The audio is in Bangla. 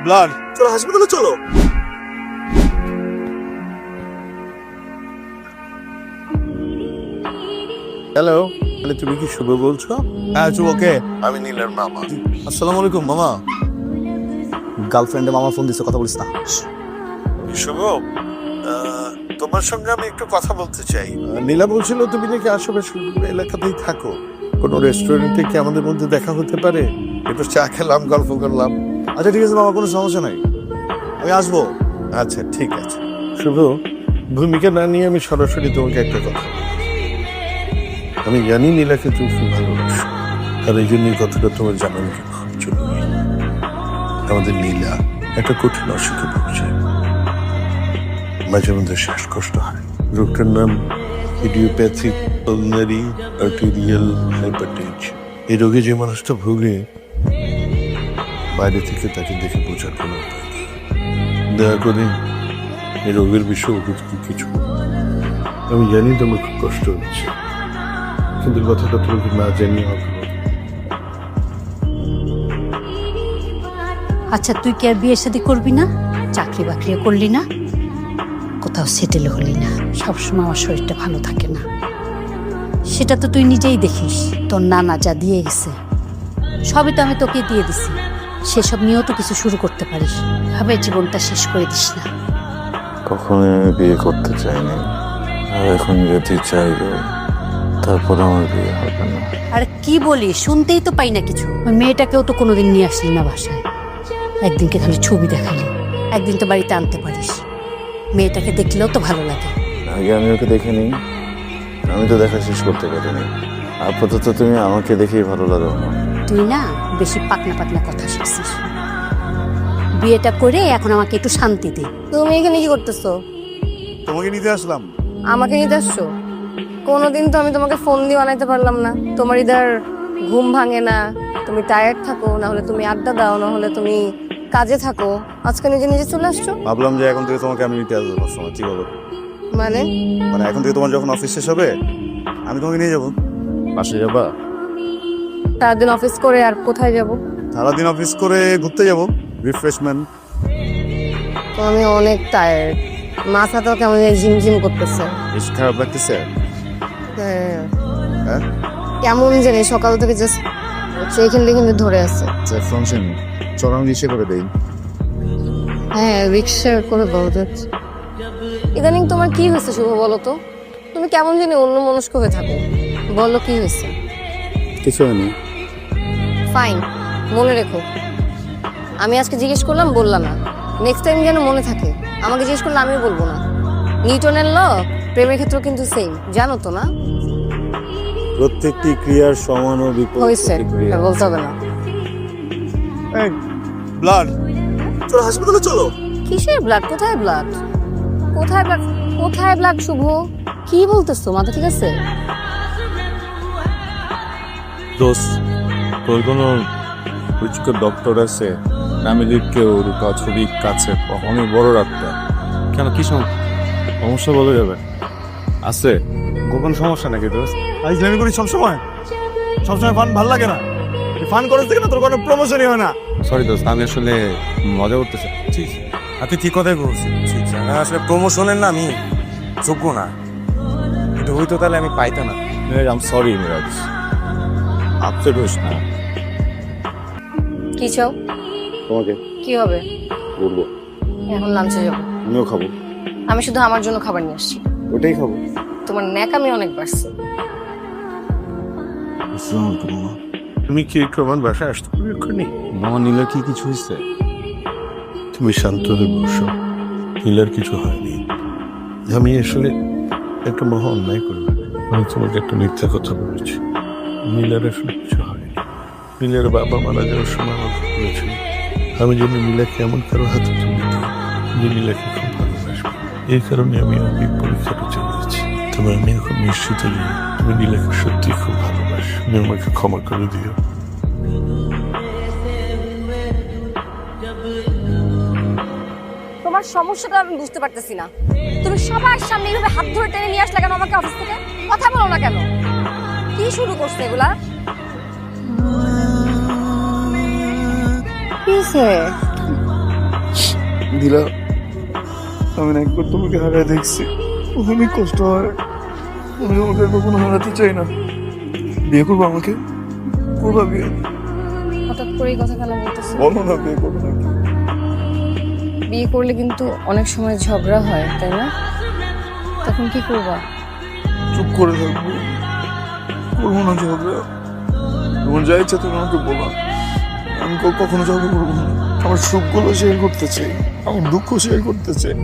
ব্লাড, চলো হাসপাতালে চলো। হ্যালো, তাহলে তুমি কি শুভ বলছো? হ্যাঁ শুভ, ওকে। আমি নীলার মামা। আসসালামু আলাইকুম মামা। গার্লফ্রেন্ডে মামা ফোন দিচ্ছে, কথা বলিস না। শুভ, তোমার সঙ্গে আমি একটু কথা বলতে চাই। নীলা বলছিল তুমি নাকি আশেপাশে এলাকাতেই থাকো, কোনো রেস্টুরেন্টে কি আমাদের মধ্যে দেখা হতে পারে? একটু চা খেলাম, গল্প করলাম। আচ্ছা ঠিক আছে মামা, কোনো সমস্যা নাই, আমি আসবো। আচ্ছা ঠিক আছে। শুভ, ভূমিকা না নিয়ে আমি সরাসরি তোমাকে একটা কথা বলি। আমি জানি নীলাকে তুমি খুব ভালোবাসো, আর এই জন্যই কথাটা তোমার জানানো খুব জরুরি। আমাদের নীলা একটা কঠিন অসুখে ভুগছে, মাঝে মধ্যে শ্বাসকষ্ট হয়। রোগটার নাম ইডিওপ্যাথিক পালনারি আর্টেরিয়াল হাইপারটেনশন। এই রোগে যে মানুষটা ভোগে, বাইরে থেকে তাকে দেখে বোঝার কোনো উপায় নেই। দয়া করে এই রোগের বিষয়ে ওষুধ কিছু বলো। আমি জানি তোমার খুব কষ্ট হচ্ছে, কিন্তু কথাটা তোমাকে না জানিয়ে হবে না। আচ্ছা তুই কি আর বিয়ের শাদী করবি না? চাকরি বাকরিও করলি না, কোথাও সেটেল হলি না, সবসময় আমার শরীরটা ভালো থাকে না। সেটা তো তুই নিজেই দেখিস, তোর নানা যা দিয়ে গেছে সবই তো আমি তোকে দিয়ে দিছি। সেসব নিয়েও তো কিছু শুরু করতে পারিস, ভাবে জীবনটা শেষ করে দিস না। কখনো আমি বিয়ে করতে চাইনি, আর এখন যদি চাইবে তারপর আমার বিয়ে হবে না। আর কি বলি, শুনতেই তো পাই না কিছু। ওই মেয়েটাকেও তো কোনোদিন নিয়ে আসলি না বাসায়, একদিনকে খালি ছবি দেখালি। একদিন তো বাড়িতে আনতে পারিস, মেয়েটাকে দেখলেও তো ভালো লাগে। আগে আমি ওকে দেখিনি, আমি তো দেখা শেষ করতে পারিনি। আপাতত তুমি আমাকে দেখেই ভালো লাগো না। তুই না বেশি পাকনা পাকনা কথা শিখছিস। বিয়েটা করে এখন আমাকে একটু শান্তি দে। তুমি এখানে কি করতেছো? তোমাকে নিতে আসলাম। আমাকে নিতে আসছো? কোনোদিন তো আমি তোমাকে ফোন দিয়ে বানাইতে পারলাম না। তোমার ইদার ঘুম ভাঙে না, তুমি টায়ার্ড থাকো, না হলে তুমি আড্ডা দাও, না হলে তুমি কাজে থাকো। আজকে নিজে নিজে চলে আসছো। ভাবলাম যে এখন থেকে তোমাকে আমি নিতে আসবো সবসময়, কি বলো? মানে মানে এখন থেকে তোমার যখন অফিস শেষ হবে আমি তোমাকে নিয়ে যাবো। পাশে যাবা? সারাদিন অফিস করে আর কোথায় যাব? সারাদিন অফিস করে ঘুরতে যাবো, রিফ্রেশমেন্ট। তো আমি অনেক টায়ার্ড, মাথাটাও কেমন ঝিমঝিম করতেছে। বেশ খারাপ লাগতেছে? হ্যাঁ, হ্যাঁ, কেমন জানি সকাল থেকে জাস্ট এইখানে কিন্তু ধরে আছে। ফাংশন চরম রিক্সা করে দেই। হ্যাঁ, রিক্সা করে বলো যাচ্ছে। ইদানিং তোমার কি হয়েছে শুভ, বলো তো? তুমি কেমন জানি অন্য মনস্ক হয়ে থাকো, বলো কি হয়েছে? কিছু হয়নি। ফাইন, মনে রেখো। আমি আজকে জিজ্ঞেস করলাম, বললাম না। নেক্সট টাইম যেন মনে থাকে, আমাকে জিজ্ঞেস করলে আমিও বলবো না। নিউটনের ল প্রেমের ক্ষেত্রেও কিন্তু সেম, জানো তো না? প্রত্যেকটি ক্রিয়ার সমান ও বিপরীত হয়েছে, প্রতিক্রিয়া। বলতে হবে না। ব্লাড, চলো হাসপাতালে চলো। কিসের ব্লাড? কোথায় ব্লাড? কোথায় ব্লাড? কোথায় ব্লাড শুভ? কি বলতেছো? মাথা ঠিক আছে? দোস্ত, তোর কোনো পরিচিত ডক্টর আছে? ফ্যামিলির কেউ বা ছবির কাছে অনেক বড় ডাক্তার? কেন, কি সমস্যা বলে যাবে? আছে গোপন সমস্যা নাকি দোস্ত? ইসলামি করি সবসময়, সবসময় ফান ভাল লাগে না। ফান করে থেকে না তোর কোনো প্রমোশনই হয় না। সরি দোস্ত, আমি আসলে মজা করতে চাচ্ছি। আপনি ঠিক কথাই বলছেন। আসলে প্রমোশনের না আমি যোগ্য না, কিন্তু হয়তো তাহলে আমি পাইতাম না। আম সরি মিরাজ, আপসেট হোস না। কি চাও? তোমাকে কি হবে? বলবো, এখন লাঞ্চে যাবো। আমিও খাবো। আমি শুধু আমার জন্য খাবার নিয়ে আসছি। ওটাই খাবো। তোমার ন্যাকামি অনেক বাড়ছে। তুমি কি একটু আমার বাসায় আসতে পারবে এক্ষুনি? মামা, নীলার কি কিছু হয়েছে? তুমি শান্ত হয়ে বসো, নীলার কিছু হয়নি। আমি আসলে একটা মহা অন্যায় করলাম, আমি তোমাকে একটা মিথ্যা কথা বলেছি। নীলার আসলে কিছু হয়নি। নীলার বাবা মারা যাওয়ার সময় আমাকে বলেছিল আমি যেন নীলাকে এমন কারো হাতে তুলে দিই যে নীলাকে খুব ভালোবাসবে। এই কারণে আমি অনেক পরীক্ষাটা চালিয়েছি। তবে আমি এখন নিশ্চিত যে তুমি নীলাকে সত্যি খুব ভালোবাসো। তুমি আমাকে ক্ষমা করে দিও। তোমার সমস্যাটা আমি বুঝতে পারতেছি না। তুমি সবার সামনে এইভাবে হাত ধরে টেনে নিয়ে আসলে কেন আমাকে অফিস থেকে? কথা বলো না কেন? কি শুরু করছো এগুলা? কিসে? নীলা, আমি না একবার তোমাকে হারায় দেখছি, অনেক কষ্ট হয়। আমি তোমাকে কখনো হারাতে চাই না। বিয়ে করবো আমাকে? করবা বিয়ে? হঠাৎ করে এই কথা কেন বলতেছো? বলো না, বিয়ে করবো নাকি? বিয়ে করলে কিন্তু অনেক সময় ঝগড়া হয়, তাই না? তখন কি করবা? চুপ করে থাকবো, করবো না ঝগড়া। তোমার যা ইচ্ছা তুমি আমাকে বলো, আমি কখনো ঝগড়া করবো না। আমার সুখগুলো শেয়ার করতে চাই, আমার দুঃখ শেয়ার করতে চাই।